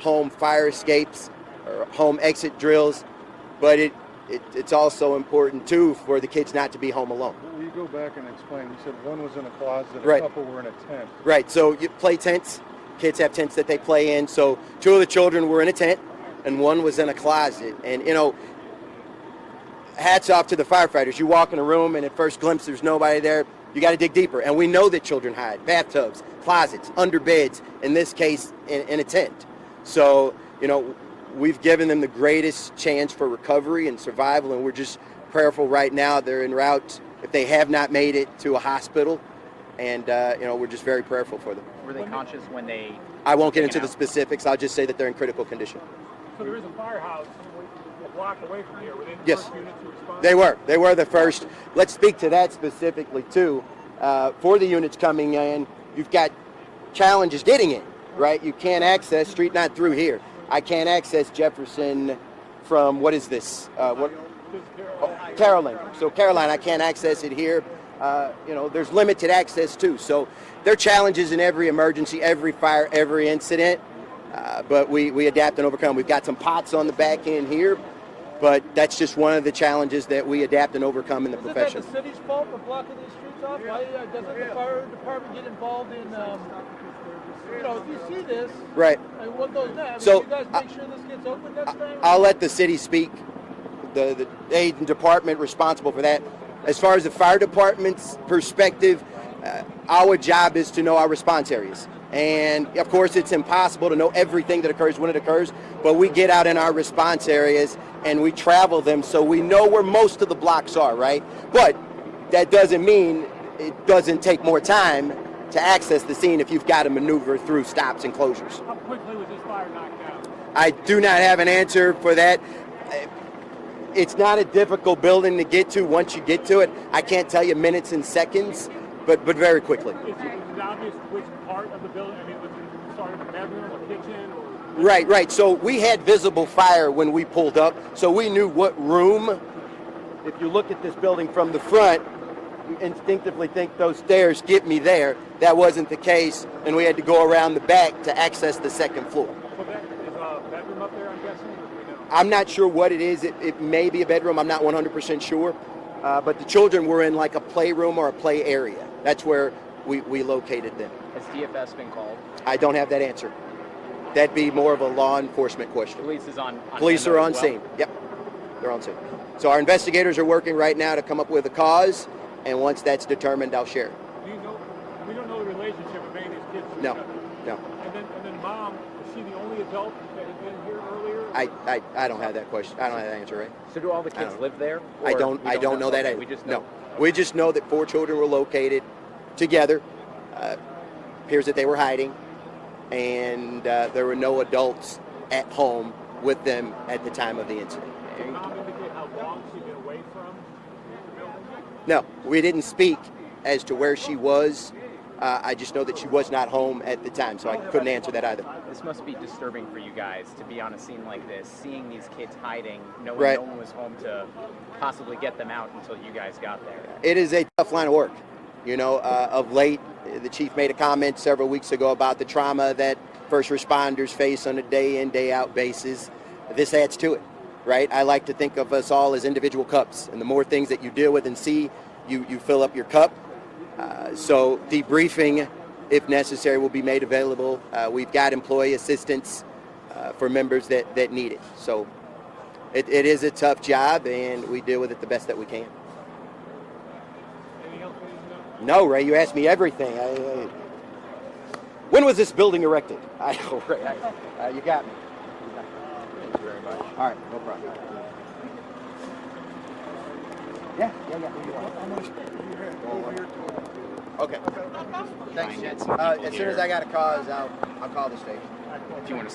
home fire escapes or home exit drills, but it's also important too for the kids not to be home alone. Will you go back and explain? You said one was in a closet, Right. a couple were in a tent. Right, so you play tents. Kids have tents that they play in. So 2 of the children were in a tent and 1 was in a closet. And, you know, hats off to the firefighters. You walk in a room and at first glimpse there's nobody there. You got to dig deeper. And we know that children hide. Bathtubs, closets, under beds, in this case, in a tent. So, you know, we've given them the greatest chance for recovery and survival, and we're just prayerful right now. They're en route, if they have not made it, to a hospital. And, you know, we're just very prayerful for them. Were they conscious when they... I won't get into the specifics. I'll just say that they're in critical condition. So there is a firehouse a block away from here. Were they the Yes. first unit to respond? They were. They were the first. Let's speak to that specifically, too. For the units coming in, you've got challenges getting in, right? You can't access street not through here. I can't access Jefferson from, what is this? Caroline. So Caroline, I can't access it here. You know, there's limited access too. So there are challenges in every emergency, every fire, every incident. But we adapt and overcome. We've got some pots on the back end here, but that's just one of the challenges that we adapt and overcome in the profession. Is it that the city's fault for blocking these streets off? Why doesn't the fire department get involved in, you know, if you see this, right? And what goes next? So you guys make sure this gets open next time? I'll let the city speak, the aid and department responsible for that. As far as the fire department's perspective, our job is to know our response areas. And of course, it's impossible to know everything that occurs when it occurs, but we get out in our response areas and we travel them so we know where most of the blocks are, right? But that doesn't mean it doesn't take more time to access the scene if you've got to maneuver through stops and closures. How quickly was this fire knocked down? I do not have an answer for that. It's not a difficult building to get to once you get to it. I can't tell you minutes and seconds, but very quickly. Is it obvious which part of the building? I mean, was it started in a bedroom or kitchen? Or... Right. So we had visible fire when we pulled up, so we knew what room. If you look at this building from the front, you instinctively think those stairs get me there. That wasn't the case, and we had to go around the back to access the second floor. So that is a bedroom up there, I'm guessing? Or do we know? I'm not sure what it is. It may be a bedroom. I'm not 100% sure. But the children were in like a playroom or a play area. That's where we located them. Has DFS been called? I don't have that answer. That'd be more of a law enforcement question. Police is on Police hand are on as well? scene. Yep, they're on scene. So our investigators are working right now to come up with a cause, and once that's determined, I'll share it. Do you know? We don't know the relationship of any of these kids. No. And then mom, is she the only adult that had been here earlier? I don't have that question. I don't have that answer, right? So do all the kids live there? I Or don't know that. Okay, we just know. No. We just know that 4 children were located together. Appears that they were hiding, and there were no adults at home with them at the time of the incident. Did mom indicate how long she'd been away from the building? No, we didn't speak as to where she was. I just know that she was not home at the time, so I couldn't answer that either. This must be disturbing for you guys to be on a scene like this, seeing these kids hiding, knowing Right. no one was home to possibly get them out until you guys got there. It is a tough line of work. You know, of late, the chief made a comment several weeks ago about the trauma that first responders face on a day-in, day-out basis. This adds to it, right? I like to think of us all as individual cups, and the more things that you deal with and see, you fill up your cup. So debriefing, if necessary, will be made available. We've got employee assistance for members that need it. So it is a tough job, and we deal with it the best that we can. Anything else we need to know? No, Ray, you asked me everything. When was this building erected? I know, Ray. You got me. Thank you very much. All right, no problem. Yeah. Okay. Thanks. As soon as I got a cause, I'll call the station. If you want to